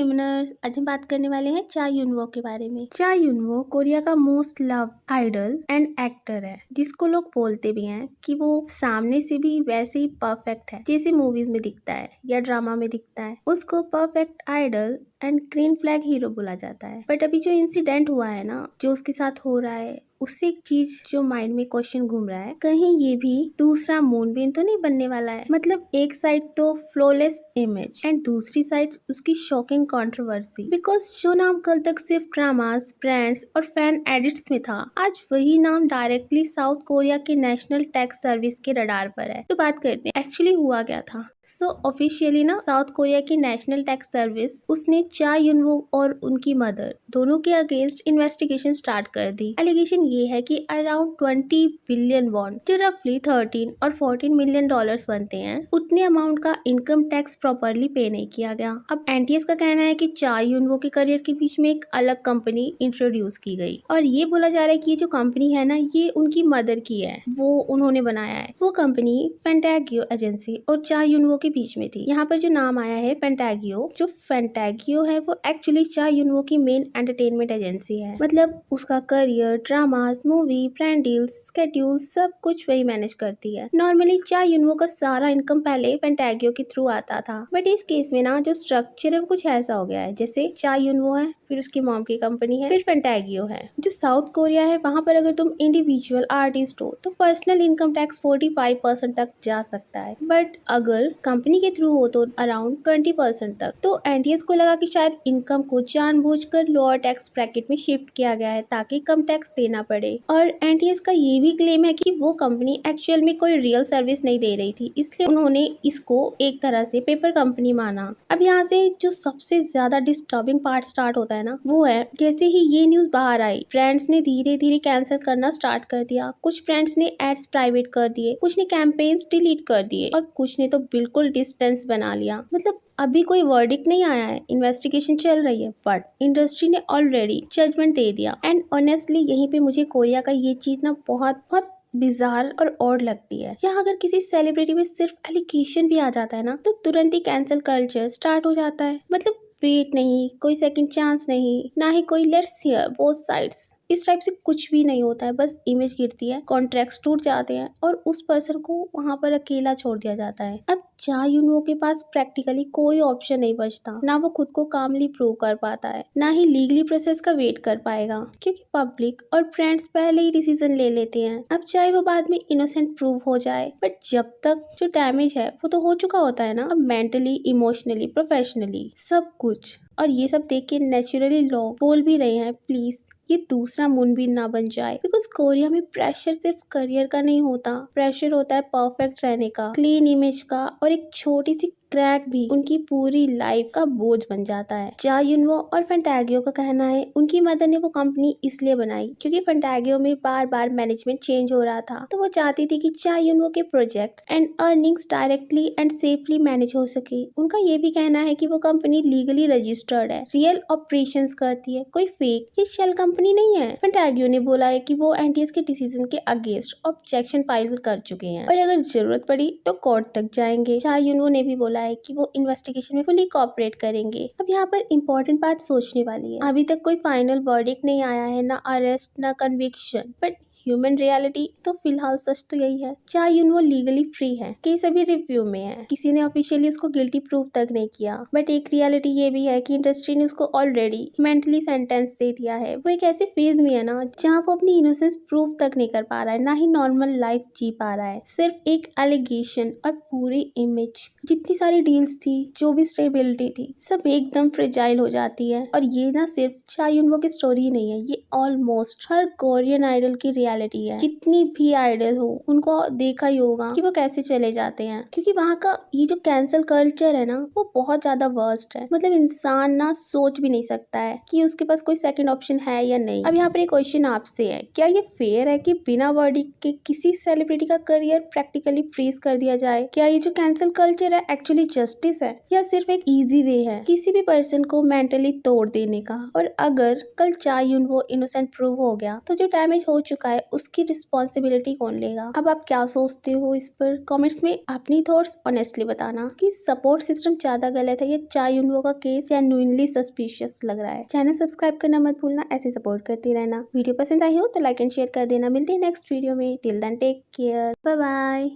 लिमनर्स, आज हम बात करने वाले हैं चा यूनवो के बारे में। चा यूनवो कोरिया का most love idol and actor है, जिसको लोग बोलते भी हैं कि वो सामने से भी वैसे ही परफेक्ट है जैसे मूवीज में दिखता है या ड्रामा में दिखता है। उसको perfect idol and green flag hero बोला जाता है। बट अभी जो इंसिडेंट हुआ है ना, जो उसके साथ हो रहा है, उससे एक चीज जो माइंड में क्वेश्चन घूम रहा है, कहीं ये भी दूसरा मूनबीन तो नहीं बनने वाला है। मतलब एक साइड तो फ्लॉलेस इमेज एंड दूसरी साइड उसकी शॉकिंग कंट्रोवर्सी। बिकॉज जो नाम कल तक सिर्फ ड्रामास, ब्रांड्स और फैन एडिट्स में था, आज वही नाम डायरेक्टली साउथ कोरिया के नेशनल टैक्स सर्विस के रडार पर है। तो बात करते हैं एक्चुअली हुआ क्या था। ऑफिशियली ना साउथ कोरिया की नेशनल टैक्स सर्विस उसने चा यूनवो और उनकी मदर दोनों के अगेंस्ट इन्वेस्टिगेशन स्टार्ट कर दी। एलिगेशन ये है कि अराउंड 20 बिलियन वॉन, जो रफली 13 और 14 मिलियन डॉलर्स बनते हैं, उतने अमाउंट का इनकम टैक्स प्रॉपरली पे नहीं किया गया। अब एनटीएस का कहना है कि चा यूनवो के करियर के बीच में एक अलग कंपनी इंट्रोड्यूस की गई और ये बोला जा रहा है कि ये जो कंपनी है ना, ये उनकी मदर की है, वो उन्होंने बनाया है। वो कंपनी फेंटागियो एजेंसी और चा यूनवो के बीच में थी। यहाँ पर जो नाम आया है फेंटागियो, जो फेंटागियो है वो एक्चुअली चा यूनवो की मेन एंटरटेनमेंट एजेंसी है। मतलब उसका career, dramas, movie, brand deals, schedule सब कुछ वही मैनेज करती है। नॉर्मली चा यूनवो का सारा इनकम पहले फेंटागियो के थ्रू आता था, बट इस केस में ना जो स्ट्रक्चर है वो कुछ ऐसा हो गया है, जैसे चा यूनवो है, फिर उसकी मॉम की कंपनी है, फिर फेंटागियो है। जो साउथ कोरिया है वहाँ पर अगर तुम इंडिविजुअल आर्टिस्ट हो तो पर्सनल इनकम टैक्स 45% तक जा सकता है, बट अगर कंपनी के थ्रू हो तो अराउंड 20% तक। तो एनटीएस को लगा कि शायद इनकम को जानबूझकर लोअर टैक्स ब्रैकेट में शिफ्ट किया गया है ताकि कम टैक्स देना पड़े। और एनटीएस का ये भी क्लेम है कि वो कंपनी एक्चुअल में कोई रियल सर्विस नहीं दे रही थी, इसलिए उन्होंने इसको एक तरह से पेपर कंपनी माना। अब यहाँ से जो सबसे ज्यादा डिस्टर्बिंग पार्ट स्टार्ट होता है ना, वो है जैसे ही ये न्यूज बाहर आई, ब्रांड्स ने धीरे धीरे कैंसिल करना स्टार्ट कर दिया। कुछ ब्रांड्स ने एड्स प्राइवेट कर दिए, कुछ ने कैंपेन्स डिलीट कर दिए और कुछ ने तो बिल्कुल डिस्टेंस बना लिया। मतलब अभी कोई वर्डिक्ट नहीं आया है, इन्वेस्टिगेशन चल रही है, बट इंडस्ट्री ने ऑलरेडी जजमेंट दे दिया। एंड ऑनेस्टली यहीं पे मुझे कोरिया का ये चीज ना बहुत बहुत बिजार और ऑड लगती है। यहाँ अगर किसी सेलिब्रिटी में सिर्फ एलिगेशन भी आ जाता है ना, तो तुरंत ही कैंसिल कल्चर स्टार्ट हो जाता है। मतलब वेट नहीं, कोई सेकंड चांस नहीं, ना ही कोई लेट्स हियर बोथ साइड्स, इस टाइप से कुछ भी नहीं होता है। बस इमेज गिरती है, कॉन्ट्रैक्ट्स टूट जाते हैं और उस पर्सन को वहां पर अकेला छोड़ दिया जाता है। अब चा यूनवो के पास प्रैक्टिकली कोई ऑप्शन नहीं बचता, ना वो खुद को कामली प्रूव कर पाता है, ना ही लीगली प्रोसेस का वेट कर पाएगा, क्योंकि पब्लिक और ब्रांड्स पहले ही डिसीजन ले लेते हैं। अब चाहे वो बाद में इनोसेंट प्रूव हो जाए, बट जब तक जो डैमेज है वो तो हो चुका होता है ना। अब मेंटली, इमोशनली, प्रोफेशनली सब कुछ। और ये सब देख के नेचुरली लोग बोल भी रहे हैं प्लीज ये दूसरा मूनबीन ना बन जाए। बिकॉज कोरिया में प्रेशर सिर्फ करियर का नहीं होता, प्रेशर होता है परफेक्ट रहने का, क्लीन इमेज का, और एक छोटी सी क्रैक भी उनकी पूरी लाइफ का बोझ बन जाता है। चा यूनवो और फेंटागियो का कहना है उनकी मदर ने वो कंपनी इसलिए बनाई क्योंकि फेंटागियो में बार बार मैनेजमेंट चेंज हो रहा था, तो वो चाहती थी कि चा यूनवो के projects and earnings directly and safely manage हो सके। उनका ये भी कहना है कि वो कंपनी लीगली रजिस्टर्ड है, रियल ऑपरेशंस करती है, कोई फेक या शेल कंपनी नहीं है। फेंटागियो ने बोला है कि वो एनटीएस के डिसीजन के अगेंस्ट ऑब्जेक्शन फाइल कर चुके हैं और अगर जरूरत पड़ी तो कोर्ट तक जाएंगे। चा यूनवो ने भी बोला है कि वो इन्वेस्टिगेशन में फुली कोऑपरेट करेंगे। अब यहाँ पर इम्पोर्टेंट बात सोचने वाली है, अभी तक कोई फाइनल वर्डिक्ट नहीं आया है, ना अरेस्ट ना कन्विक्शन, बट ह्यूमन रियलिटी तो फिलहाल सच तो यही है, चा यूनवो लीगली फ्री है, केस अभी रिव्यू में है, किसी ने ऑफिशियली उसको गिल्टी प्रूव तक नहीं किया। बट एक रियलिटी ये भी है कि इंडस्ट्री ने उसको ऑलरेडी मेंटली सेंटेंस दे दिया है। वो एक ऐसे फेज में है ना जहाँ वो अपनी इनोसेंस प्रूव तक नहीं कर पा रहा है, ना ही नॉर्मल लाइफ जी पा रहा है। सिर्फ एक एलिगेशन और पूरी इमेज, जितनी सारी डील्स थी, जो भी स्टेबिलिटी थी, सब एकदम फ्रेजाइल हो जाती है। और ये ना सिर्फ चा यूनवो की स्टोरी नहीं है, ये ऑलमोस्ट हर कोरियन आइडल की रियलिटी है। जितनी भी आइडल हो उनको देखा ही होगा कि वो कैसे चले जाते हैं, क्योंकि वहाँ का ये जो कैंसल कल्चर है ना, वो बहुत ज्यादा वर्स्ट है। मतलब इंसान ना सोच भी नहीं सकता है कि उसके पास कोई सेकंड ऑप्शन है या नहीं। अब यहाँ पर एक क्वेश्चन आपसे है, क्या ये फेयर है कि बिना वर्डिक्ट के किसी सेलिब्रिटी का करियर प्रैक्टिकली फ्रीज कर दिया जाए? क्या ये जो कैंसल कल्चर है एक्चुअली जस्टिस है या सिर्फ एक इजी वे है किसी भी पर्सन को मेंटली तोड़ देने का? और अगर कल चा यूनवो इनोसेंट प्रूव हो गया तो जो डैमेज हो चुका है जाए उसकी रिस्पॉन्सिबिलिटी कौन लेगा। अब आप क्या सोचते हो इस पर कमेंट्स में अपनी थॉट्स ऑनेस्टली बताना कि सपोर्ट सिस्टम ज्यादा गलत है या चा युनवो का केस जेन्युइनली सस्पिशियस लग रहा है। चैनल सब्सक्राइब करना मत भूलना, ऐसे सपोर्ट करती रहना। वीडियो पसंद आई हो तो लाइक एंड शेयर कर देना। मिलते हैं नेक्स्ट वीडियो में। Till then take care, bye bye.